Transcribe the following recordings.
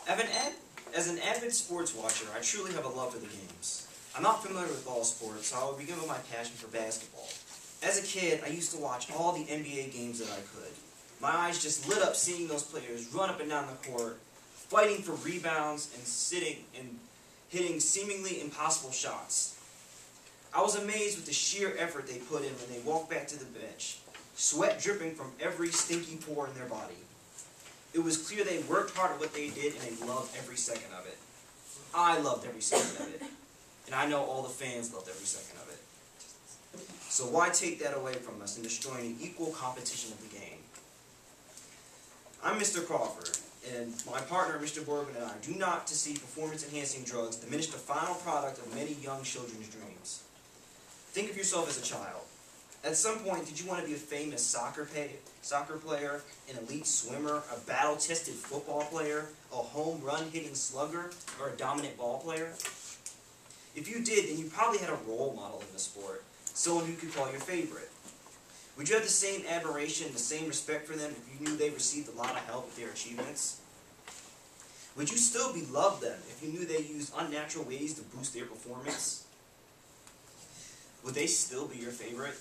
As an avid sports watcher, I truly have a love for the games. I'm not familiar with all sports, so I will begin with my passion for basketball. As a kid, I used to watch all the NBA games that I could. My eyes just lit up seeing those players run up and down the court, fighting for rebounds and hitting seemingly impossible shots. I was amazed with the sheer effort they put in when they walked back to the bench, sweat dripping from every stinky pore in their body. It was clear they worked hard at what they did and they loved every second of it. I loved every second of it. And I know all the fans loved every second of it. So why take that away from us and destroy the equal competition of the game? I'm Mr. Crawford, and my partner, Mr. Bourbon, and I do not to see performance-enhancing drugs diminish the final product of many young children's dreams. Think of yourself as a child. At some point, did you want to be a famous soccer player, an elite swimmer, a battle-tested football player, a home run-hitting slugger, or a dominant ball player? If you did, then you probably had a role model in the sport, someone you could call your favorite. Would you have the same admiration, the same respect for them if you knew they received a lot of help with their achievements? Would you still beloved them if you knew they used unnatural ways to boost their performance? Would they still be your favorite?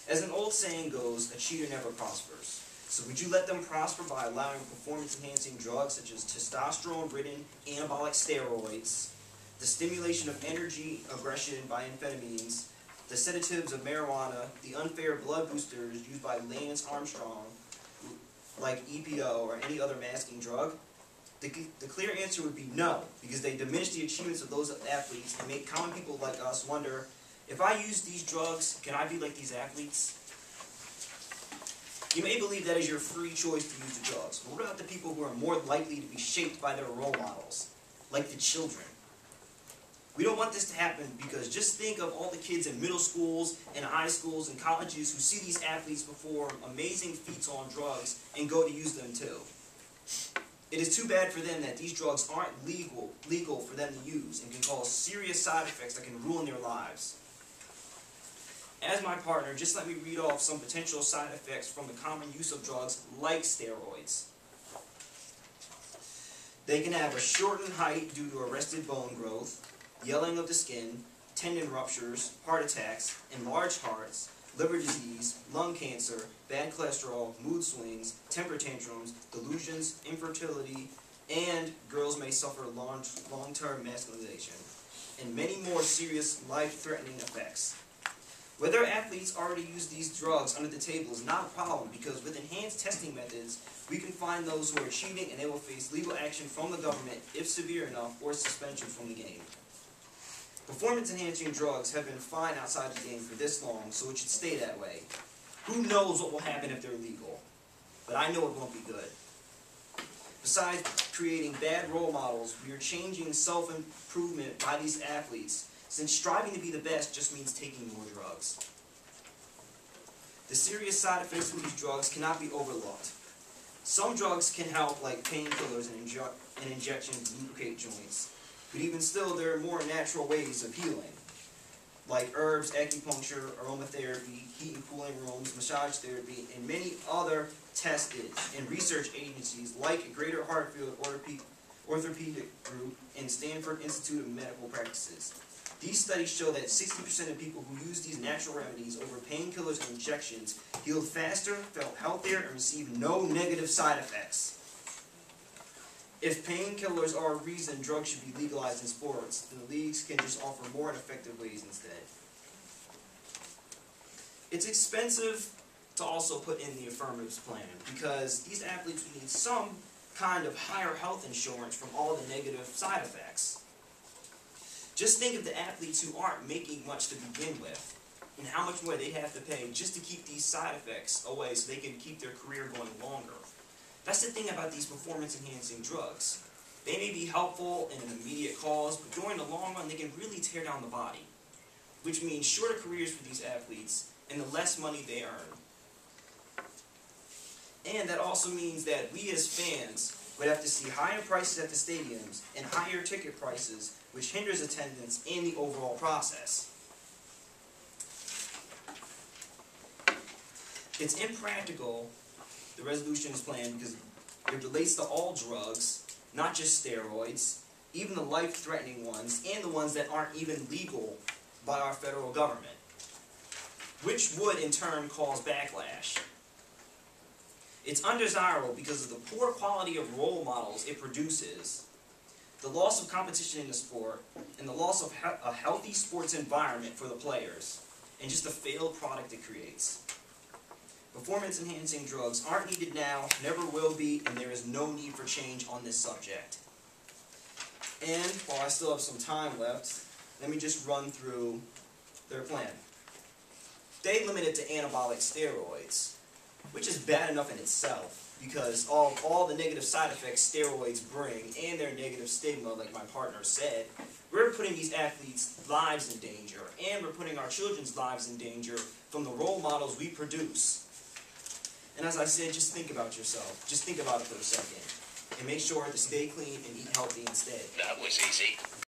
As an old saying goes, a cheater never prospers. So would you let them prosper by allowing performance-enhancing drugs such as testosterone-ridden anabolic steroids, the stimulation of energy aggression by amphetamines, the sedatives of marijuana, the unfair blood boosters used by Lance Armstrong, like EPO or any other masking drug? The clear answer would be no, because they diminish the achievements of those athletes and make common people like us wonder, if I use these drugs, can I be like these athletes? You may believe that is your free choice to use the drugs, but what about the people who are more likely to be shaped by their role models, like the children? We don't want this to happen because just think of all the kids in middle schools and high schools and colleges who see these athletes perform amazing feats on drugs and go to use them too. It is too bad for them that these drugs aren't legal for them to use and can cause serious side effects that can ruin their lives. As my partner, just let me read off some potential side effects from the common use of drugs like steroids. They can have a shortened height due to arrested bone growth, yellowing of the skin, tendon ruptures, heart attacks, enlarged hearts, liver disease, lung cancer, bad cholesterol, mood swings, temper tantrums, delusions, infertility, and girls may suffer long-term masculinization, and many more serious life-threatening effects. Whether athletes already use these drugs under the table is not a problem because with enhanced testing methods, we can find those who are cheating and they will face legal action from the government if severe enough or suspension from the game. Performance-enhancing drugs have been fine outside the game for this long, so it should stay that way. Who knows what will happen if they're legal? But I know it won't be good. Besides creating bad role models, we are changing self-improvement by these athletes, since striving to be the best just means taking more drugs. The serious side effects of these drugs cannot be overlooked. Some drugs can help, like painkillers and injections to lubricate joints. But even still, there are more natural ways of healing, like herbs, acupuncture, aromatherapy, heat and cooling rooms, massage therapy, and many other tested and research agencies like Greater Hartfield Orthopedic Group and Stanford Institute of Medical Practices. These studies show that 60% of people who use these natural remedies over painkillers and injections healed faster, felt healthier, and received no negative side effects. If painkillers are a reason drugs should be legalized in sports, then the leagues can just offer more and effective ways instead. It's expensive to also put in the affirmatives plan because these athletes need some kind of higher health insurance from all the negative side effects. Just think of the athletes who aren't making much to begin with and how much more they'd have to pay just to keep these side effects away so they can keep their career going longer. That's the thing about these performance-enhancing drugs. They may be helpful in an immediate cause, but during the long run, they can really tear down the body, which means shorter careers for these athletes and the less money they earn. And that also means that we as fans would have to see higher prices at the stadiums and higher ticket prices, which hinders attendance and the overall process. It's impractical, the resolution is planned, because It relates to all drugs, not just steroids, even the life-threatening ones, and the ones that aren't even legal by our federal government, which would in turn cause backlash. It's undesirable because of the poor quality of role models it produces, the loss of competition in the sport, and the loss of a healthy sports environment for the players, and just the failed product it creates. Performance-enhancing drugs aren't needed now, never will be, and there is no need for change on this subject. And while I still have some time left, let me just run through their plan. They limit it to anabolic steroids, which is bad enough in itself, because all the negative side effects steroids bring, and their negative stigma, like my partner said, we're putting these athletes' lives in danger, and we're putting our children's lives in danger from the role models we produce. And as I said, just think about yourself. Just think about it for a second. And make sure to stay clean and eat healthy instead. That was easy.